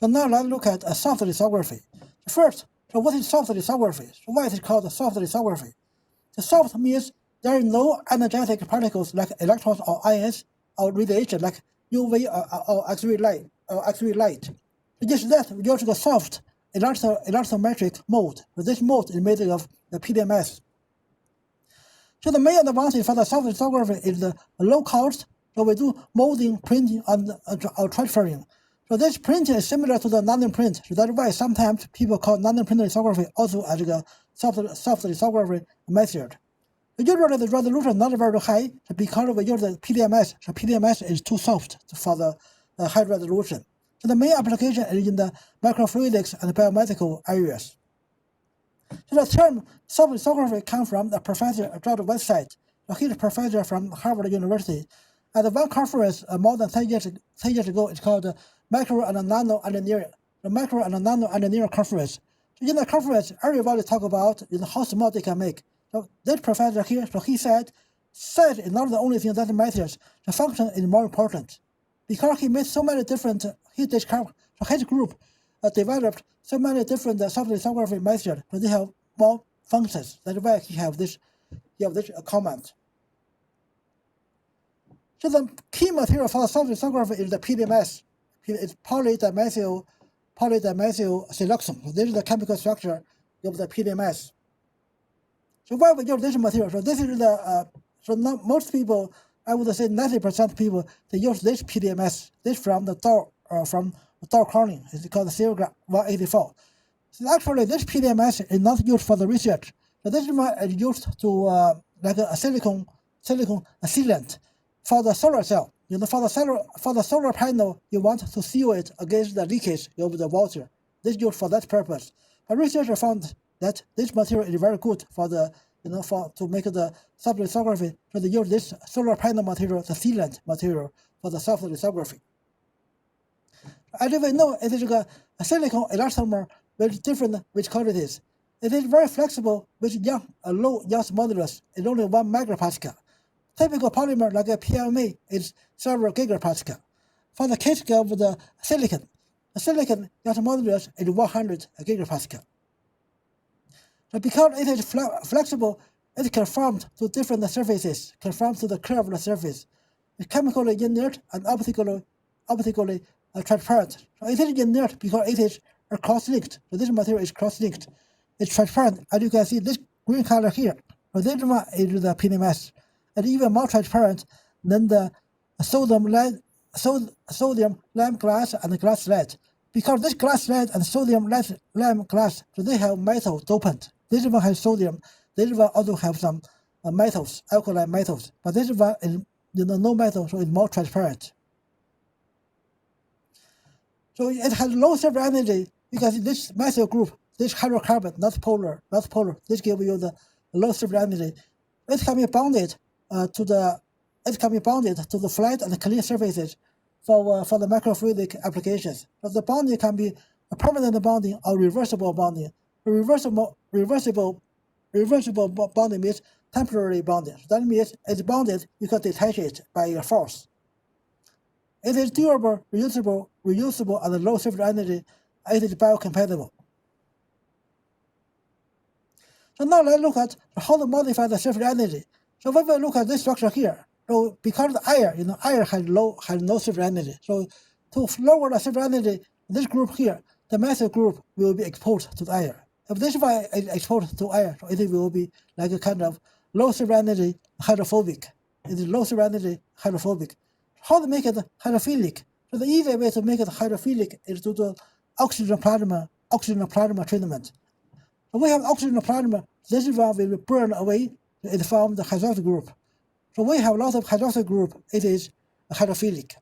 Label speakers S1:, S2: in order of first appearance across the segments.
S1: So now let's look at a soft lithography. First, so what is soft lithography? So why is it called soft lithography? The soft means there is no energetic particles like electrons or ions or radiation like UV or X-ray light. Just that we use the soft electrometric mode. So this mode is made of the PDMS. So the main advantage for the soft lithography is the low cost. So we do molding, printing, or transferring. So this printing is similar to the nano print. So that's why sometimes people call nano print lithography also as a soft lithography method. Usually the resolution is not very high because we use the PDMS. So PDMS is too soft for the high resolution. So the main application is in the microfluidics and biomedical areas. So the term soft lithography comes from the professor George Whiteside. So he's a professor from Harvard University. At one conference more than 10 years ago, it's called the Micro and Nano Engineering, the Micro and Nano Engineering Conference. So in the conference, everybody talk about how small they can make. So this professor here, so he said, size is not the only thing that matters. The function is more important. Because he made so many different, so his group developed so many different soft lithography methods, so they have more functions. That's why he have this comment. So the key material for soft lithography is the PDMS. It's polydimethyl siloxane. So this is the chemical structure of the PDMS. So why we use this material? So this is the most people, I would say 90% people, they use this PDMS. This from the Dow Corning. It's called the Silver 184. So actually, this PDMS is not used for the research. So this one is used to like a silicon sealant for the solar cell. For the solar panel, you want to seal it against the leakage of the water. This is used for that purpose. But researchers found that this material is very good for the to make the soft lithography. So they use this solar panel material, the sealant material, for the soft lithography. As we know, it is a silicon elastomer with different qualities. It is very flexible with low Young's modulus. It's only 1 megapascal. Typical polymer like a PLMA is several gigapascal. For the case of the silicon Young's modulus is 100 gigapascal. So because it is flexible, it conforms to different surfaces, conforms to the curved surface. It's chemically inert and optically transparent. So it is inert because it is cross-linked. So this material is cross-linked. It's transparent, as you can see this green color here. So this one is the PDMS. It's even more transparent than the sodium lime glass and glass lead. Because this glass lead and sodium lime glass, so they have metal dopant. This one has sodium. This one also have some metals, alkaline metals. But this one is no metal, so it's more transparent. So it has low surface energy because this methyl group, this hydrocarbon, not polar. This gives you the low surface energy. It can be bonded to the flat and clean surfaces for the microfluidic applications. So the bonding can be a permanent bonding or reversible bonding. Reversible bonding means temporary bonding. So that means it's bonded, you can detach it by a force. It is durable, reusable, and low surface energy. It is biocompatible. So now let's look at how to modify the surface energy. So when we look at this structure here, so because the air has no surface energy. So to lower the surface energy, this group here, the methyl group will be exposed to the air. If this one is exposed to air, so it will be like a kind of low surface energy hydrophobic. It is low surface energy hydrophobic. How to make it hydrophilic? So the easy way to make it hydrophilic is to do oxygen plasma treatment. So we have oxygen plasma. This one will burn away. It forms the hydroxyl group. So we have lots of hydroxyl group. It is hydrophilic.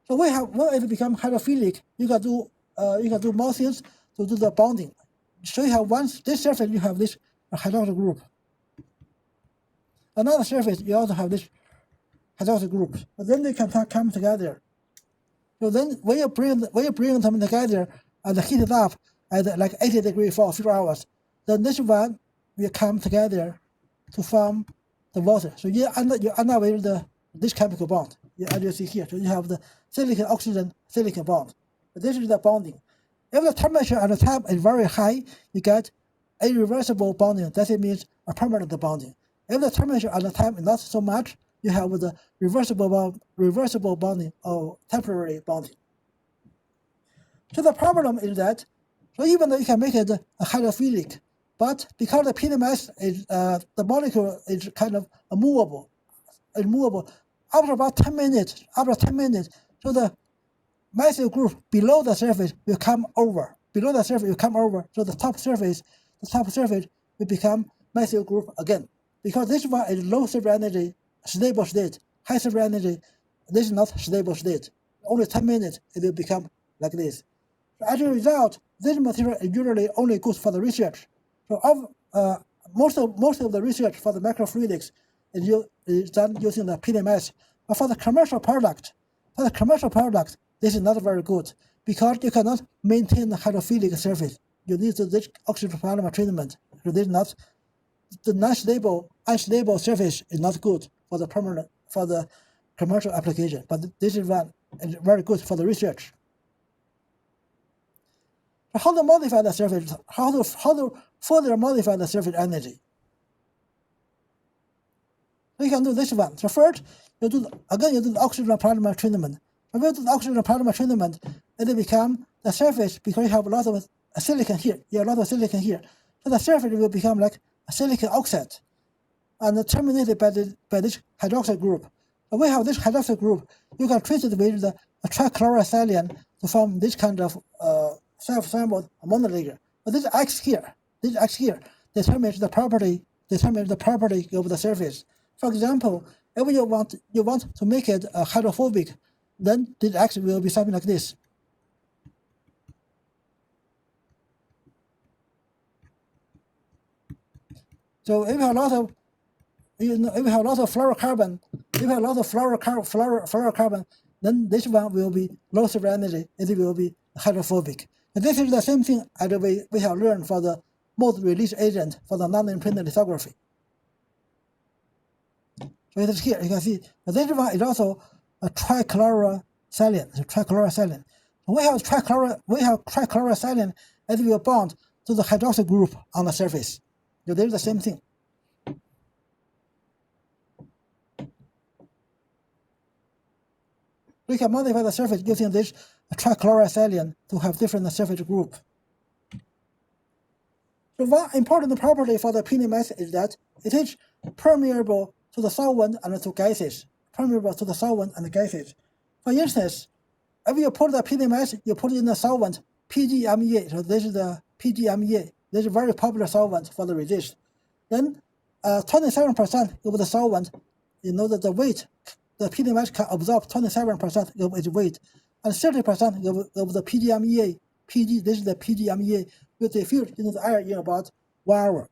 S1: So we have when it becomes hydrophilic, you can do more things to do the bonding. So you have this surface, you have this hydroxyl group. Another surface, you also have this hydroxyl group. But then they can come together. So then when you bring them together and heat it up at like 80 degrees for a few hours, then this one will come together to form the water. So you end up with this chemical bond, as you see here. So you have the silicon-oxygen silicon bond. This is the bonding. If the temperature and the time is very high, you get irreversible bonding. That means a permanent bonding. If the temperature and the time is not so much, you have the reversible bonding or temporary bonding. So the problem is that, so even though you can make it a hydrophilic, but because the PDMS is the molecule is kind of movable, after about 10 minutes, so the methyl group below the surface will come over. So the top surface will become methyl group again. Because this one is low surface energy, stable state, high surface energy. This is not stable state. Only 10 minutes it will become like this. So as a result, this material is usually only good for the research. So most of the research for the microfluidics is done using the PDMS. But for the commercial product, this is not very good because you cannot maintain the hydrophilic surface. You need this oxygen polymer treatment. So this is not the unstable surface is not good for the commercial application. But this is one is very good for the research. So how to modify the surface? How to further modify the surface energy? So you can do this one. So first, you do the oxygen polymer treatment. When you do the oxygen polymer treatment, it will become the surface because you have a lot of silicon here. So the surface will become like a silicon oxide, and terminated by this hydroxide group. When we have this hydroxide group, you can treat it with the trichlorosilane to form this kind of self-assembled monolayer. But this X here determines the property of the surface. For example, if you want to make it hydrophobic, then this X will be something like this. So if you have a lot of fluorocarbon, then this one will be low surface energy. It will be hydrophobic. And this is the same thing as we have learned for the mode release agent for the non-imprinted lithography. So it is here. You can see this one is also a trichlorosilane. When we have trichlorosilane, it will bond to the hydroxyl group on the surface. So there is the same thing. We can modify the surface using this trichlorosilane to have different surface group. So one important property for the PDMS is that it is permeable to the solvent and to gases. For instance, if you put the PDMS, you put it in the solvent PGMEA. So this is the PGMEA. This is a very popular solvent for the resist. Then 27% of the solvent, you know that the weight, the PDMS can absorb 27% of its weight, and 30% of the PGMEA, this is the PGMEA, will diffuse into the air in about 1 hour.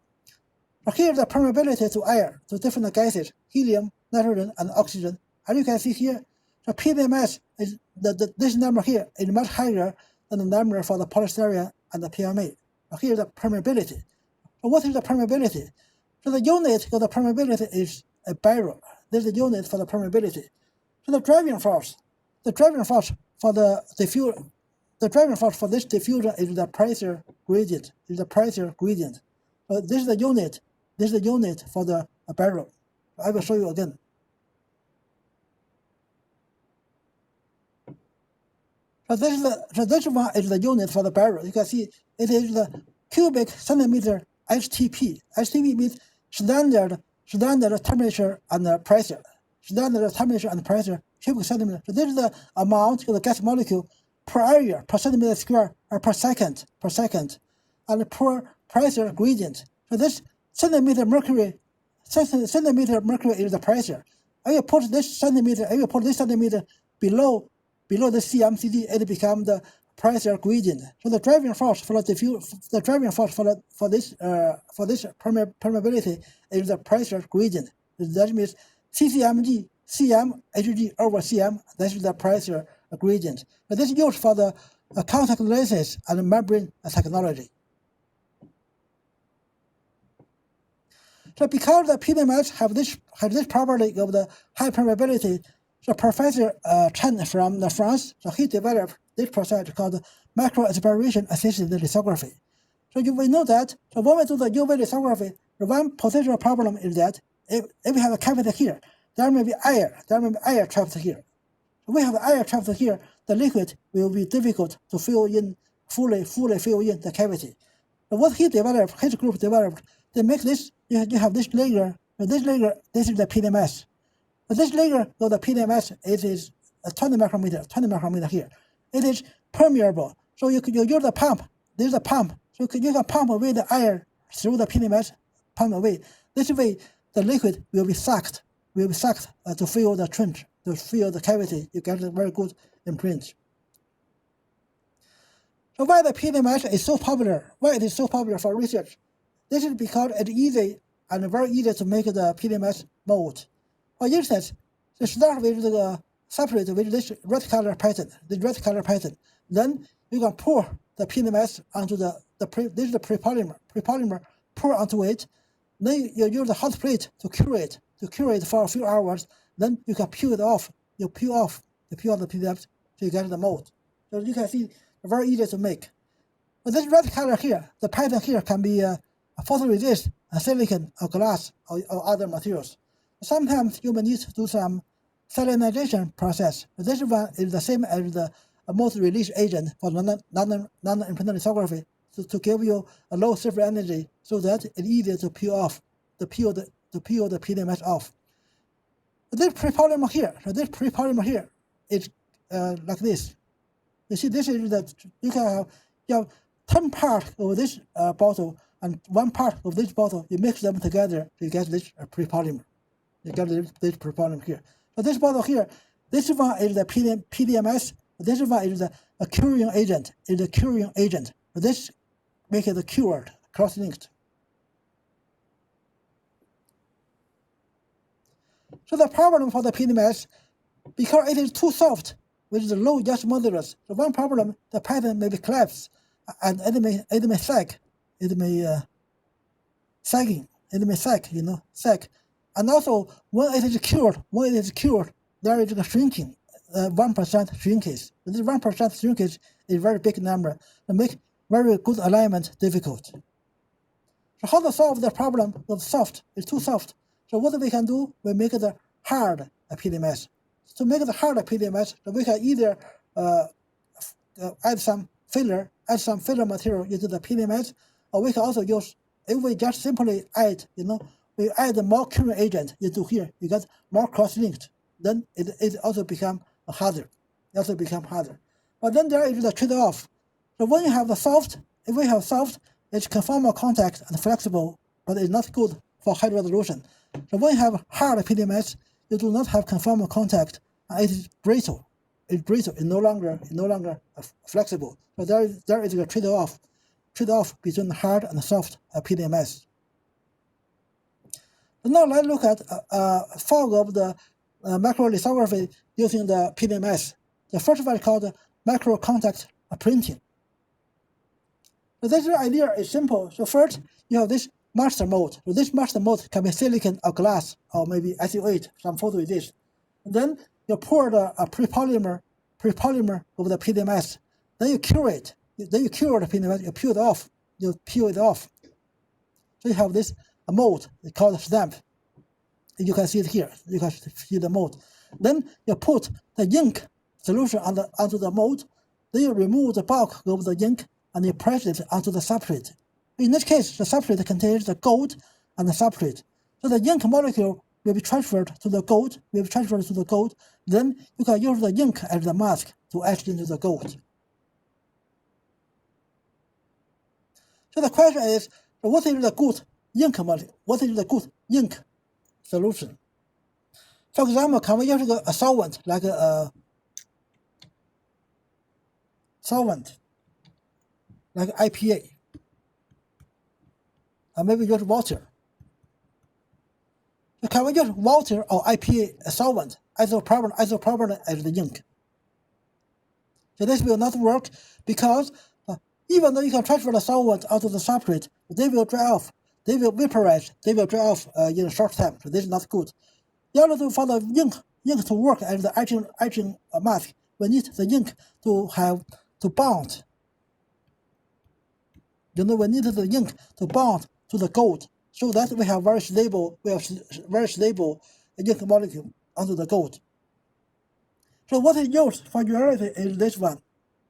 S1: Now here is the permeability to air, to different gases, helium, nitrogen, and oxygen. As you can see here, the PDMS is this number here is much higher than the number for the polystyrene and the PMA. Now here is the permeability. So what is the permeability? So the unit of the permeability is a barrel. This is the unit for the permeability. So the driving force for this diffusion is the pressure gradient. So this is the unit. For the barrel. I will show you again. So this one is the unit for the barrel. You can see it is the cubic centimeter STP. STP means standard temperature and pressure. Cubic centimeter. So this is the amount of the gas molecule per area, per centimeter square, or per second, and per pressure gradient. So this centimeter mercury is the pressure. If you put this centimeter below the CMCD, it becomes the pressure gradient. So the driving force for this permeability is the pressure gradient. That means CCMG, CMHG over CM. That is the pressure gradient. But this is used for the contact lenses and membrane technology. So because the PDMS have this property of the high permeability, So Professor Chen from France, so he developed this process called microaspiration assisted lithography. So we know that, so when we do the UV lithography, the one potential problem is that if we have a cavity here, there may be air trapped here. If we have air trapped here, the liquid will be difficult to fill in, fully fill in the cavity. So what he developed, his group developed, they make this, you have this layer, this is the PDMS. But this layer of the PDMS, it is 20 micrometer here. It is permeable, so you use the pump. There's a pump, so you can pump away the air through the PDMS, pump away. This way, the liquid will be sucked to fill the trench, to fill the cavity. You get a very good imprint. So why the PDMS is so popular? Why it is so popular for research? This is because it's easy and very easy to make the PDMS mold. For instance, you start with the separate with this red color pattern. Then you can pour the PDMS onto this is the prepolymer. Pour onto it. Then you use the hot plate to cure it for a few hours. Then you can peel it off. You peel off the PDMS so you get the mold. So you can see very easy to make. But this red color here, the pattern here can be a photoresist, a silicon, or glass, or other materials. Sometimes you may need to do some salinization process. This one is the same as the most release agent for non-imprinted lithography to give you a low surface energy so that it's easier to peel off, to peel the PDMS off. This prepolymer here is like this. You see, this is that you have 10 parts of this bottle and 1 part of this bottle. You mix them together, you get this prepolymer. You get this prepolymer here. So this bottle here, this one is the PDMS. This one is a curing agent. This makes it cured, cross-linked. So the problem for the PDMS, because it is too soft, with the low Yash modulus. So one problem, the pattern may be collapsed, and it may sag. It may sag, sag. And also, when it is cured, there is a shrinking, 1% shrinkage. This 1% shrinkage is a very big number and make very good alignment difficult. So how to solve the problem of soft? It's too soft. So what we can do, we make it a hard PDMS. To make it a hard PDMS, we can either add some filler material into the PDMS, or we can also use, if we just simply add, we add more curing agent into here, you get more cross-linked, then it also become harder. But then there is the trade-off. So when you have the soft, if we have soft, it's conformal contact and flexible, but it's not good for high resolution. So when you have hard PDMS, you do not have conformal contact, and it is brittle. It's no longer flexible. So there is a trade-off between hard and soft PDMS. So now let's look at fog of the macro lithography using the PDMS. The first one is called macro contact printing. So this idea is simple. So first, you have this master mode. So this master mode can be silicon or glass, or maybe SU8, some photoresist. And then you pour the prepolymer over the PDMS. Then you cure it. Then you cure the PDMS. You peel it off. So you have this mold called stamp. You can see it here. You can see the mold. Then you put the ink solution onto the mold. Then you remove the bulk of the ink and you press it onto the substrate. In this case, the substrate contains the gold and the substrate. So the ink molecule will be transferred to the gold. Then you can use the ink as the mask to etch into the gold. So the question is, what is the good ink molecule? What is the good ink solution? For example, can we use a solvent like IPA? Or maybe use water. So can we use water or IPA solvent isopropyl as the ink? So this will not work because even though you can transfer the solvent onto the substrate, they will dry off. They will vaporize. They will dry off in a short time. So this is not good. The other thing for the ink ink to work as the etching mask, we need the ink to bond. We need the ink to bond to the gold, so that we have very stable ink molecule onto the gold. So what is used for duality is this one,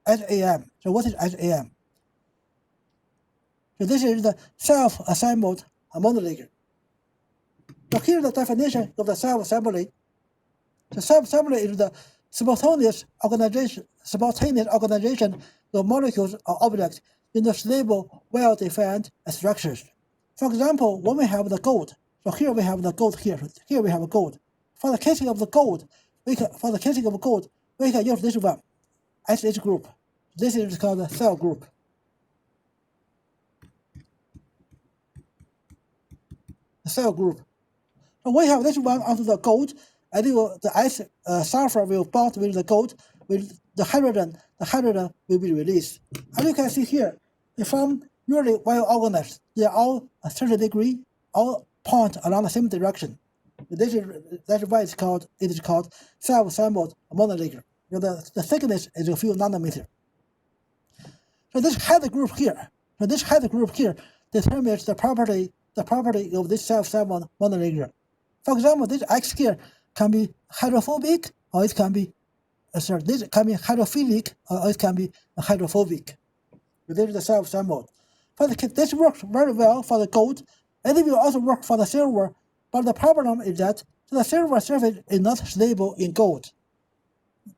S1: SAM. So what is SAM? So this is the self-assembled monoligand. So here's the definition of the self-assembly. The self-assembly is the spontaneous organization of molecules or objects in the stable, well-defined structures. For example, when we have the gold, so here we have the gold here we have a gold. For the casing of gold, we can use this one, SH group. This is called the cell group. The cell group. So we have this one onto the gold, and the sulfur will bond with the gold, with the hydrogen will be released. As you can see here, they form really well organized. They are all 30 degrees, all point along the same direction. That's why it is called self-assembled monoligand. The thickness is a few nanometers. So this head group here determines the property of this self-assembled monoligand. For example, this X here can be hydrophobic, or it can be this can be hydrophilic, or it can be hydrophobic. This is the self-assembled. This works very well for the gold, and it will also work for the silver. But the problem is that the silver surface is not stable in gold,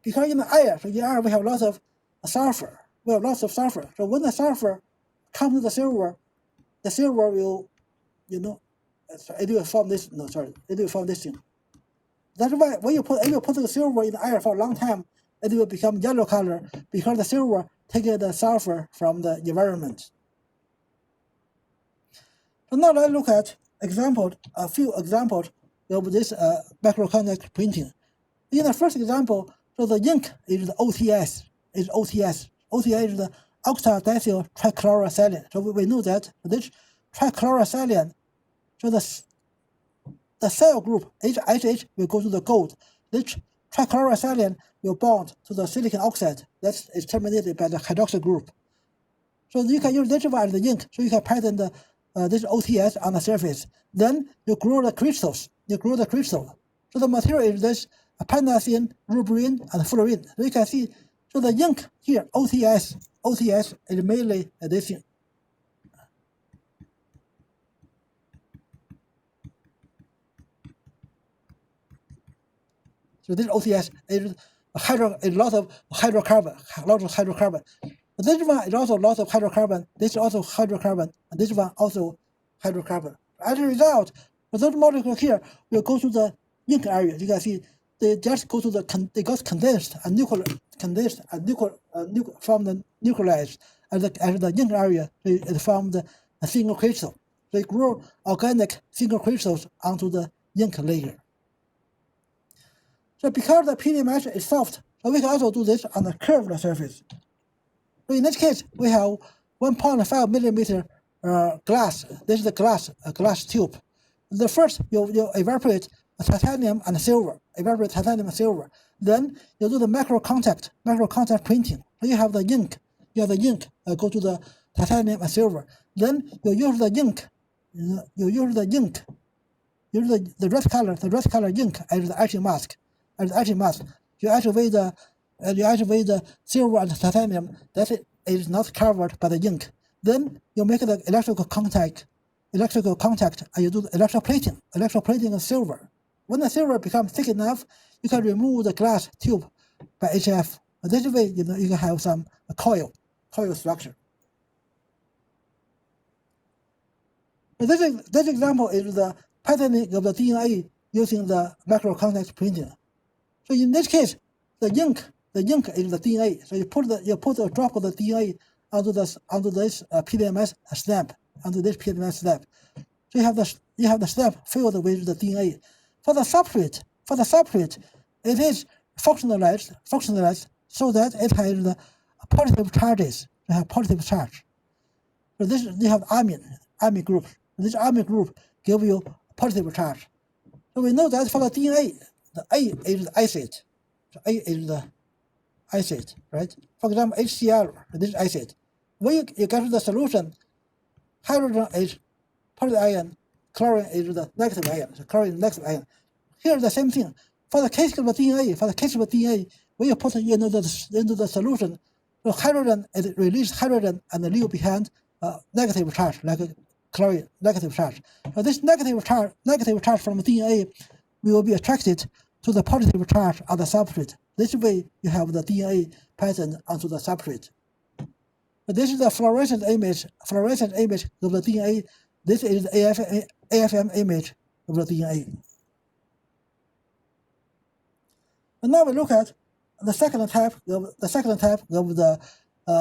S1: because in the air, we have lots of sulfur. So when the sulfur comes to the silver will, it will form this. It will form this thing. That's why when you put the silver in the air for a long time, it will become yellow color, because the silver takes the sulfur from the environment. So now let's look at a few examples of this macrocontact printing. In the first example, so the ink is the OTS. OTS is the oxidized trichlorosilane. So we know that this trichlorosilane, so the cell group HH will go to the gold. This trichlorosilane will bond to the silicon oxide that is terminated by the hydroxyl group. So you can use this one as the ink, so you can pattern this OTS on the surface. Then you grow the crystals. So the material is this pantacene, rubrine, and fluorine. So you can see, so the ink here, OTS is mainly this thing. So this OTS is a lot of hydrocarbon. But this one is also a lot of hydrocarbon. This is also hydrocarbon, and this one also hydrocarbon. As a result, those molecules here will go to the ink area. You can see they just go to they got condensed and from the nucleus as the ink area. It formed a single crystal. They grow organic single crystals onto the ink layer. So because the PDMS is soft, so we can also do this on a curved surface. So in this case, we have 1.5 millimeter glass. This is the glass tube. The first, you evaporate titanium and silver. Then you do the macro contact printing. So you have the ink. Go to the titanium and silver. Then you use the ink. Use the red color ink as the etching mask. You activate the silver and titanium that is not covered by the ink. Then you make the electrical contact, and you do the electroplating of silver. When the silver becomes thick enough, you can remove the glass tube by HF. This way, you can have some coil structure. This example is the patterning of the DNA using the macro contact printing. So in this case, the ink is the DNA. So you put a drop of the DNA onto this PDMS stamp, So you have the stamp filled with the DNA. For the substrate, it is functionalized so that it has the positive charges. You have positive charge. So you have amine group. This amine group give you positive charge. So we know that for the DNA, the A is the acid. So A is the acid, right? For example, HCl, this is acid. When you get to the solution, hydrogen is positive ion, chlorine is the negative ion. So chlorine is negative ion. Here the same thing. For the case of the DNA, when you put it into the solution, the hydrogen it releases hydrogen and leave behind a negative charge, like a chlorine negative charge. So this negative charge from the DNA will be attracted to the positive charge of the substrate. This way, you have the DNA pattern onto the substrate. But this is the fluorescent image of the DNA. This is the AFM image of the DNA. And now we look at the second type of the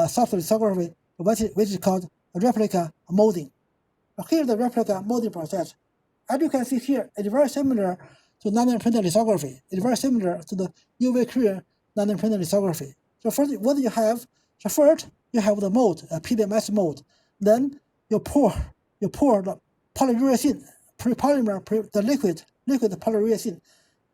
S1: soft lithography, which is called replica molding. Here the replica molding process. As you can see here, it's very similar to nano-printed lithography. It's very similar to the UV clear nano-printed lithography. So first, what you have? So first, you have the mold, a PDMS mold. Then you pour the polyurethane, the liquid polyurethane.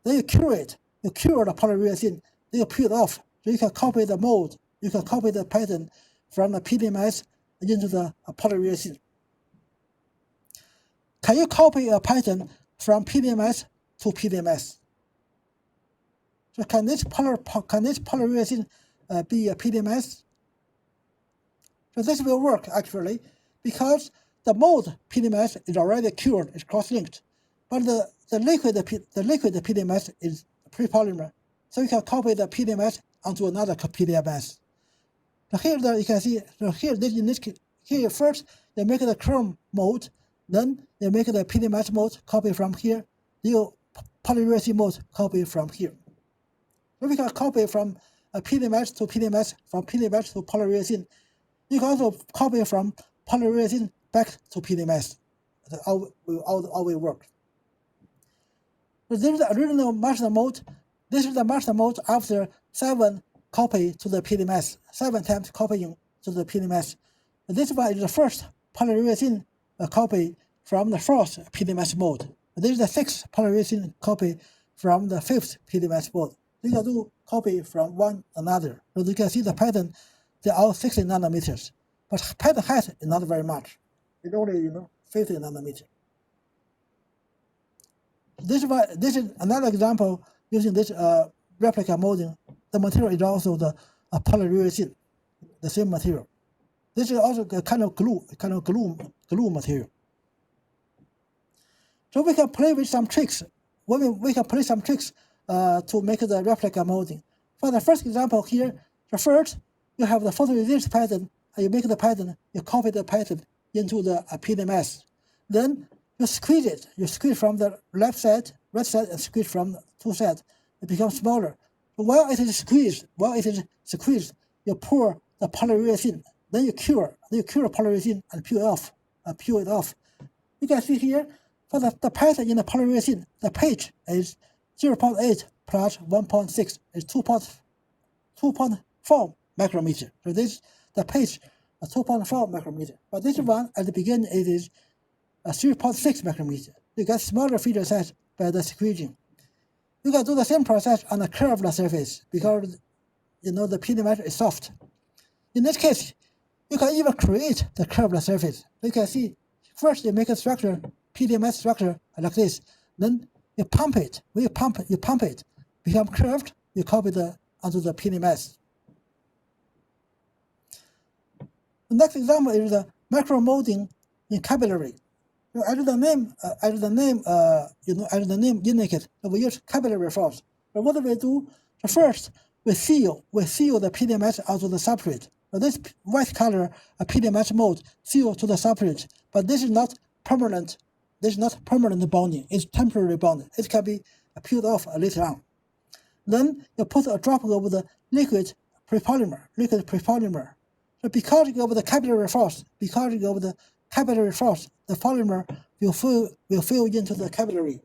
S1: Then you cure it. You cure the polyurethane. Then you peel it off. So you can copy the mold. You can copy the pattern from the PDMS into the polyurethane. Can you copy a pattern from PDMS to PDMS? So can this polyurethane be a PDMS? So this will work actually, because the mold PDMS is already cured, it's cross-linked, but the liquid PDMS is pre-polymer, so you can copy the PDMS onto another PDMS. So here you can see. So here first you make the chrome mold. Then you make the PDMS mold, copy from here. You polyurethane mold, copy from here. So we can copy from PDMS to PDMS, from PDMS to polyurethane. You can also copy from polyurethane back to PDMS. That's all will work. So this is the original master mold. This is the master mold after 7 copy to the PDMS, 7 times copying to the PDMS. This one is the first polyurethane copy from the first PDMS mold. This is the 6th polyurethane copy from the 5th PDMS mold. These are two copy from one another. So you can see the pattern, they are all 60 nanometers. But pattern height is not very much. It's only 50 nanometers. This is another example using this replica molding. The material is also the polyurethane, the same material. This is also a kind of glue material. So we can play with some tricks. We can play some tricks to make the replica molding. For the first example here, the first you have the photoresist pattern, and you make the pattern, you copy the pattern into the PDMS. Then you squeeze it. You squeeze from the right side, and squeeze from the two sides. It becomes smaller. But while it is squeezed, you pour the polyurethane. Then you cure the polyurethane and peel it off. You can see here, for the pattern in the polyurethane, the pitch is 0.8 plus 1.6 is 2.4 micrometer. So this the pitch is 2.4 micrometer. But this one at the beginning it is 3.6 micrometer. You get smaller feature size by the squeezing. You can do the same process on a curved surface because the PDMS is soft. In this case, you can even create the curved surface. You can see first you make a structure, PDMS structure like this. Then you pump it. When you pump it, become curved. You copy onto the PDMS. The next example is the micro molding in capillary. As the name indicates, we use capillary force. But what do we do? So first, we seal the PDMS onto the substrate. So this white color PDMS mold seal to the substrate, but this is not permanent. This is not permanent bonding. It's temporary bonding. It can be peeled off later on. Then you put a drop of the liquid prepolymer. So because of the capillary force, the polymer will fill into the capillary.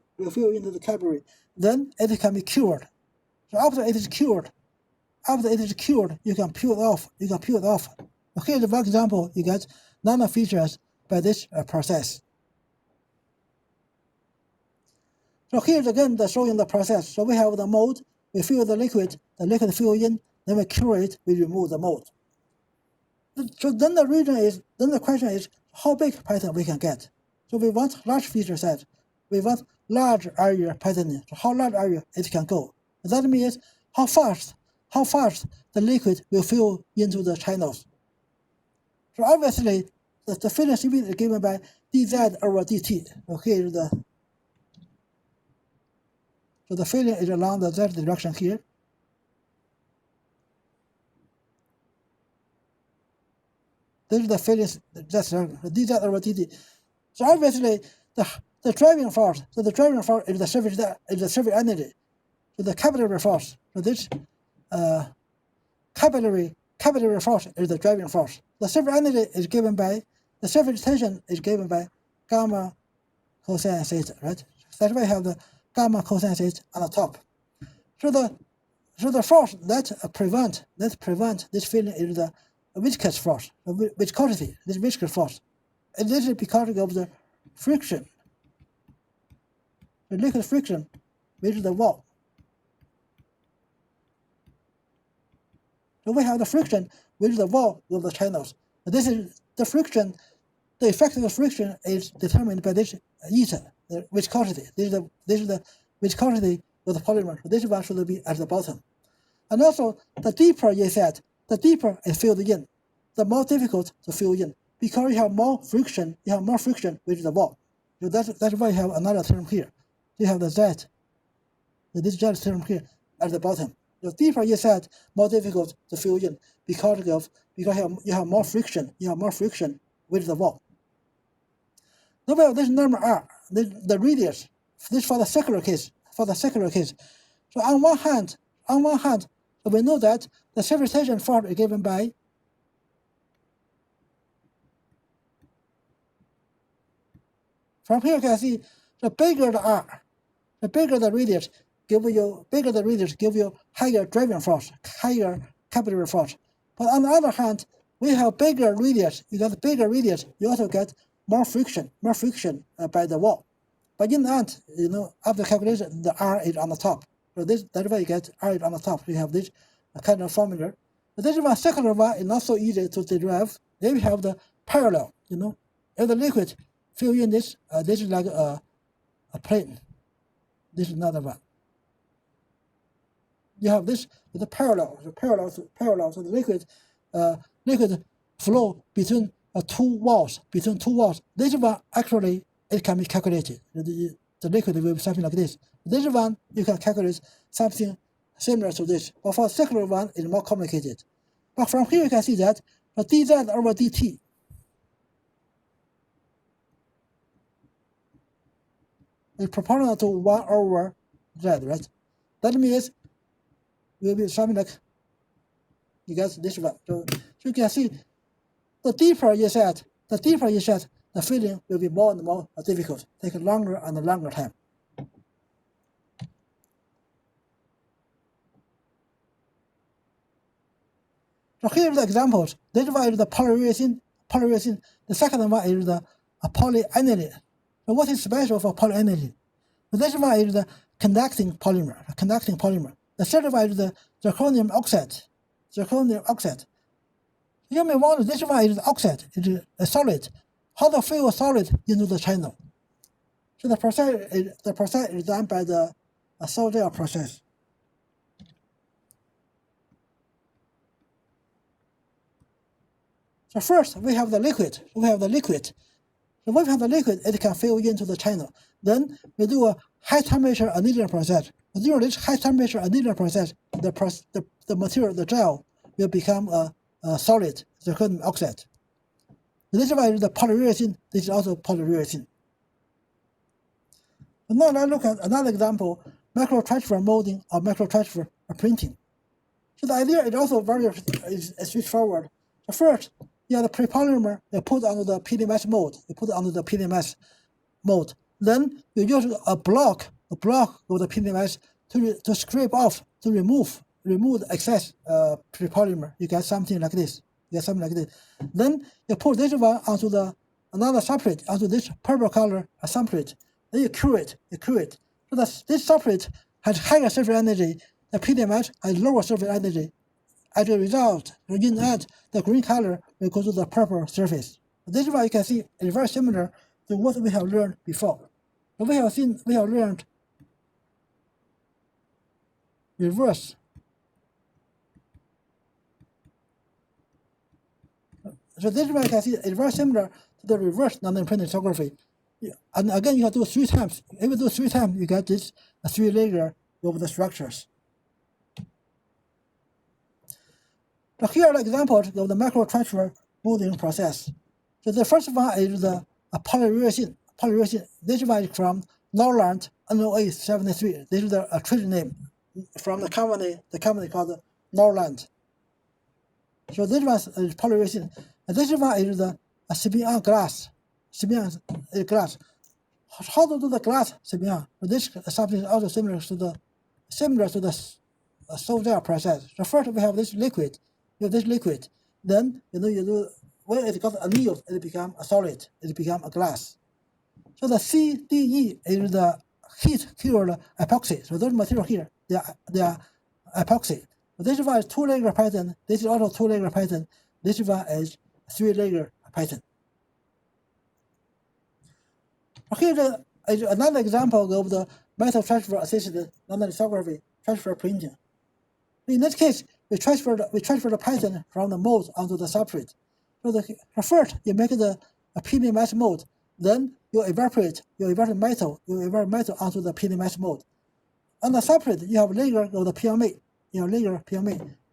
S1: Then it can be cured. So after it is cured, you can peel it off. Here's one example. You get nano features by this process. So here's again the showing the process. So we have the mold, we fill the liquid fill in, then we cure it, we remove the mold. So then the question is how big pattern we can get. So we want large feature set. We want large area patterning. So how large area it can go. That means how fast the liquid will fill into the channels. So obviously the filling speed is given by dz over dt. So here is so the filling is along the z direction here. This is the filling, that's dz over dt. So obviously the driving force. So the driving force is the surface energy. So the capillary force. So this capillary force is the driving force. The surface energy is given by the surface tension is given by gamma cosine theta, right? That's why I have the gamma cosine theta on the top. So the force that prevent this filling is the viscous force, viscosity, this viscous force. And this is because of the friction, the liquid friction with the wall. So we have the friction with the wall of the channels. This is the friction. The effect of the friction is determined by this eta, the viscosity. This is the viscosity of the polymer. So this one should be at the bottom. And also, the deeper you set, the deeper it filled in, the more difficult to fill in because you have more friction. You have more friction with the wall. So that's why you have another term here. You have the Z, this Z term here at the bottom. The deeper you set, more difficult to fill in because you have more friction. You have more friction with the wall. Now this number R, the radius. This for the circular case. So on one hand, we know that the surface tension force is given by from here you can see the bigger the R, the bigger the radius give you higher driving force, higher capillary force. But on the other hand, we have bigger radius. You got bigger radius, you also get more friction by the wall. But in the end, after calculation, the R is on the top. So that's why you get R is on the top. You have this kind of formula. But this one, circular one, is not so easy to derive. Then we have the parallel. If the liquid fill in this, this is like a plane. This is another one. You have this with the parallel. So the liquid flow between two walls. This one actually it can be calculated. The liquid will be something like this. This one you can calculate something similar to this. But for circular one, it's more complicated. But from here you can see that the dz over dt is proportional to 1 over z, right? That means will be something like you get this one. So you can see the deeper you set, the filling will be more and more difficult, take longer and longer time. So here are the examples. This one is the polyurethane. The second one is the polyaniline. So what is special for polyaniline? So this one is the conducting polymer. The third one is the zirconium oxide. You may wonder, this one is oxide, it is a solid. How to fill a solid into the channel? So the process is done by the Solder process. So first we have the liquid. So when we have the liquid, it can fill into the channel. Then we do a high temperature annealing process. During this high temperature annealing process, the material, the gel, will become a solid, zirconium oxide. This one is the polyurethane. This is also polyurethane. And now let's look at another example: microtransfer molding or microtransfer printing. So the idea is also very straightforward. So first, you have the prepolymer, you put under the PDMS mold. Then you use a block of the PDMS to scrape off, to remove the excess prepolymer. You get something like this. Then you put this one onto another substrate, onto this purple color substrate. Then you cure it. So this substrate has higher surface energy, the PDMS has lower surface energy. As a result, in the end, the green color will go to the purple surface. This is why you can see it's very similar to what we have learned before. So we have learned reverse. So this is why you can see it's very similar to the reverse non-printing lithography. And again, you can do 3 times. If you do 3 times, you get this 3-layer of the structures. So here are the examples of the microtransfer molding process. So the first one is the polyurethane. This one is from Norland NE353. This is a trade name from the company called Norland. So this one is polyurethane. And this one is the spin-on glass. Spin-on glass. How to do the glass spin-on? This something is also similar to the solder process. So first we have this liquid. You have this liquid. Then you do when it got annealed, it become a solid. It become a glass. So the CDE is the heat cured epoxy. So those material here, they are epoxy. This one is 2-layer pattern. This is also 2-layer pattern. This one is 3-layer pattern. Here is another example of the metal transfer assisted non-lithography transfer printing. In this case, we transfer the pattern from the mold onto the substrate. So first you make the PDMS mold, then you evaporate metal onto the PDMS mold. On the substrate, you have layer of the PMA.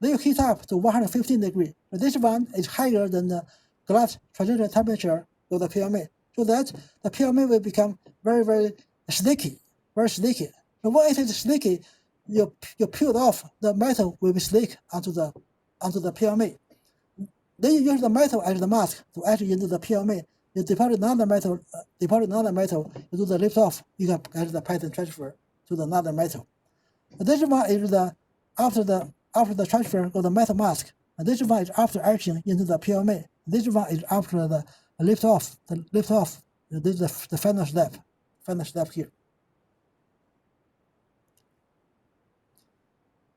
S1: Then you heat up to 115 degrees. So this one is higher than the glass transition temperature of the PMA, so that the PMA will become very, very sticky, So when it is sticky, you peel off, the metal will be stick onto the PMA. Then you use the metal as the mask to etch into the PMA. You deposit another metal, you do the lift off, you can get the pattern transfer to the another metal. And this one is after the transfer of the metal mask. And this one is after etching into the PMA. This one is after the lift off. This is the final step here.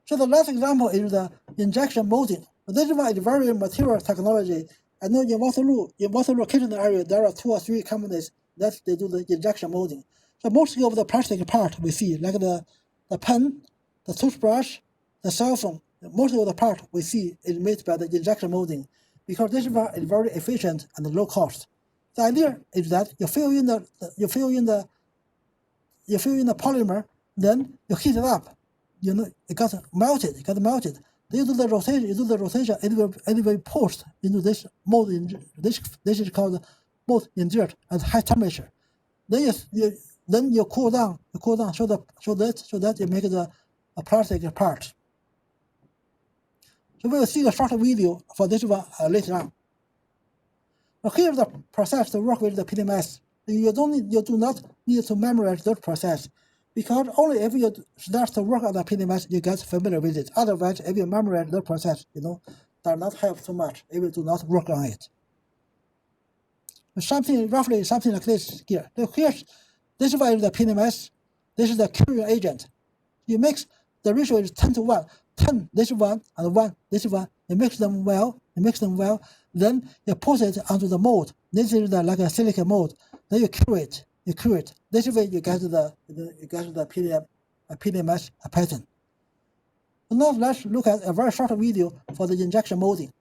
S1: So the last example is the injection molding. This one is very material technology. I know in Waterloo kitchen area, there are 2 or 3 companies that they do the injection molding. So most of the plastic part we see, like the pen, the toothbrush, the cell phone, most of the part we see is made by the injection molding, because this one is very efficient and low cost. The idea is that you fill in the polymer, then you heat it up. It got melted. Then you do the rotation. It will post into this mold. This is called mold insert at high temperature. Then you cool down so that you make the plastic part. So we will see a short video for this one later on. Now here's the process to work with the PDMS. You do not need to memorize that process, because only if you start to work on the PDMS, you get familiar with it. Otherwise, if you memorize the process, does not help too much if you do not work on it. Roughly something like this here. So this is the PDMS. This is the curing agent. You mix, the ratio is 10 to 1. 10 this one and 1 this one. You mix them well. Then you put it onto the mold. This is like a silicon mold. Then you cure it. This way you get the PDMS pattern. So now let's look at a very short video for the injection molding.